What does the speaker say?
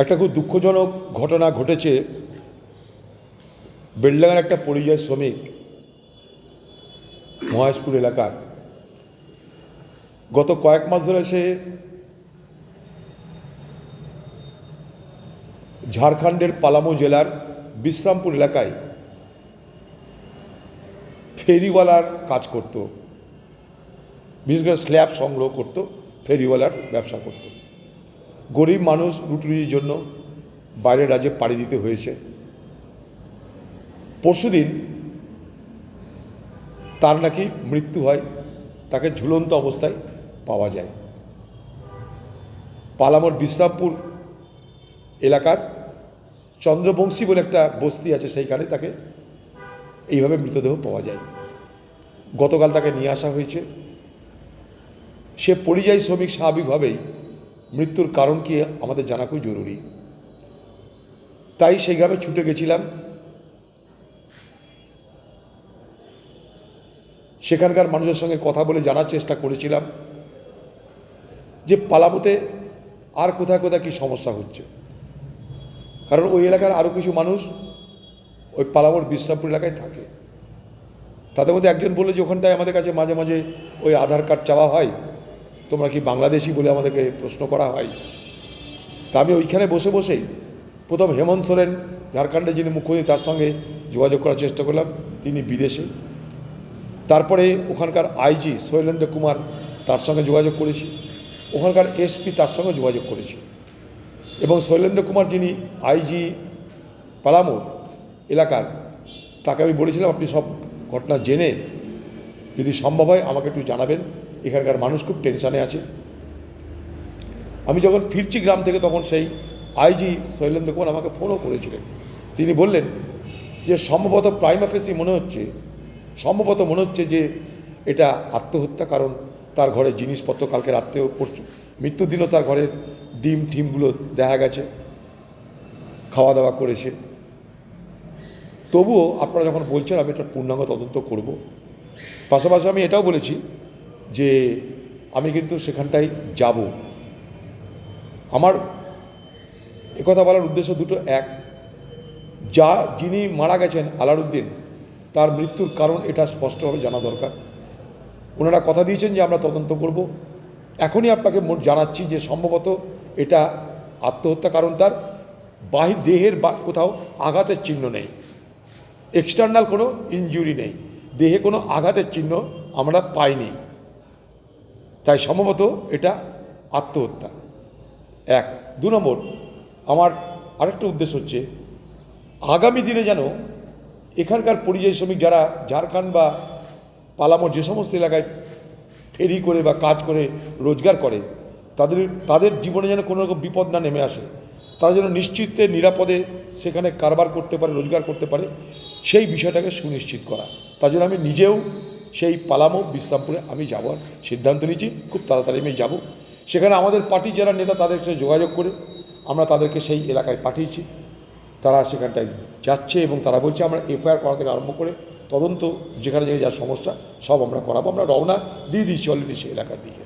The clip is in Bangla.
একটা খুব দুঃখজনক ঘটনা ঘটেছে। বেলডাঙ্গার একটা পরিযায়ী শ্রমিক মহেশপুর এলাকার গত কয়েক মাস ধরে সে ঝাড়খণ্ডের পালামু জেলার বিশ্রামপুর এলাকায় ফেরিওয়ালার কাজ করত, বিশেষ করে স্ল্যাব সংগ্রহ করত, ফেরিওয়ালার ব্যবসা করত। গরিব মানুষ, রুটির জন্য বাইরের রাজ্যে পাড়ি দিতে হয়েছে। পরশুদিন তার নাকি মৃত্যু হয়, তাকে ঝুলন্ত অবস্থায় পাওয়া যায়। পালামোর বিশ্রামপুর এলাকার চন্দ্রবংশী বলে একটা বস্তি আছে, সেইখানে তাকে এইভাবে মৃতদেহ পাওয়া যায়। গতকাল তাকে নিয়ে আসা হয়েছে। সে পরিযায়ী শ্রমিক, স্বাভাবিকভাবেই মৃত্যুর কারণ কি আমাদের জানা খুব জরুরি। তাই সেই গ্রামে ছুটে গেছিলাম। সেখানকার মানুষের সঙ্গে কথা বলে জানার চেষ্টা করেছিলাম যে পালামোতে আর কোথায় কোথায় কী সমস্যা হচ্ছে, কারণ ওই এলাকার আরও কিছু মানুষ ওই পালামোর বিশ্রামপুর এলাকায় থাকে। তাদের মধ্যে একজন বললো যে ওখানটায় আমাদের কাছে মাঝে মাঝে ওই আধার কার্ড চাওয়া হয়, তোমরা কি বাংলাদেশি বলে আমাদেরকে প্রশ্ন করা হয়। তা আমি ওইখানে বসে বসেই প্রথম হেমন্ত সোরেন, ঝাড়খণ্ডের যিনি মুখ্যমন্ত্রী, তার সঙ্গে যোগাযোগ করার চেষ্টা করলাম, তিনি বিদেশে। তারপরে ওখানকার আইজি শৈলেন্দ্র কুমার, তার সঙ্গে যোগাযোগ করেছি। ওখানকার এসপি, তার সঙ্গে যোগাযোগ করেছি। এবং শৈলেন্দ্র কুমার যিনি আইজি পালামোর এলাকার, তাকে আমি বলেছিলাম আপনি সব ঘটনা জেনে যদি সম্ভব হয় আমাকে একটু জানাবেন, এখানকার মানুষ খুব টেনশানে আছে। আমি যখন ফিরছি গ্রাম থেকে তখন সেই আইজি শৈলেন্দ্র কুমার আমাকে ফোনও করেছিলেন। তিনি বললেন যে সম্ভবত প্রাইমা ফেসি মনে হচ্ছে যে এটা আত্মহত্যা, কারণ তার ঘরের জিনিসপত্র কালকে রাত্রেও মৃত্যুর দিনও তার ঘরের ডিম টিমগুলো দেখা গেছে, খাওয়া দাওয়া করেছে। তবুও আপনারা যখন বলছেন আমি একটা পূর্ণাঙ্গ তদন্ত করব। পাশাপাশি আমি এটাও বলেছি যে আমি কিন্তু সেখানটায় যাব। আমার একথা বলার উদ্দেশ্য দুটো। এক, যিনি মারা গেছেন আলারউদ্দিন, তার মৃত্যুর কারণ এটা স্পষ্টভাবে জানা দরকার। ওনারা কথা দিয়েছেন যে আমরা তদন্ত করব। এখনই আপনাকে জানাচ্ছি যে সম্ভবত এটা আত্মহত্যা, কারণ তার দেহের কোথাও আঘাতের চিহ্ন নেই, এক্সটার্নাল কোনো ইনজুরি নেই, দেহে কোনো আঘাতের চিহ্ন আমরা পাইনি। তাই সম্ভবত এটা আত্মহত্যা। এক। দু নম্বর, আমার আরেকটা উদ্দেশ্য হচ্ছে আগামী দিনে যেন এখানকার পরিযায়ী শ্রমিক যারা ঝাড়খণ্ড বা পালামোর যে সমস্ত এলাকায় ফেরি করে বা কাজ করে রোজগার করে, তাদের জীবনে যেন কোনো রকম বিপদ না নেমে আসে, তারা যেন নিশ্চিতে নিরাপদে সেখানে কারবার করতে পারে, রোজগার করতে পারে, সেই বিষয়টাকে সুনিশ্চিত করা। তার জন্য আমি নিজেও সেই পালামো বিশ্রামপুরে আমি যাওয়ার সিদ্ধান্ত নিয়েছি। খুব তাড়াতাড়ি আমি যাব। সেখানে আমাদের পার্টির যারা নেতা, তাদের সাথে যোগাযোগ করে আমরা তাদেরকে সেই এলাকায় পাঠিয়েছি। তারা সেখানটায় যাচ্ছে এবং তারা বলছে আমরা এফআইআর করা থেকে আরম্ভ করে তদন্ত যেখানে যা সমস্যা সব আমরা করাবো। আমরা রওনা দিয়ে দিচ্ছি অলরেডি সেই এলাকার দিকে।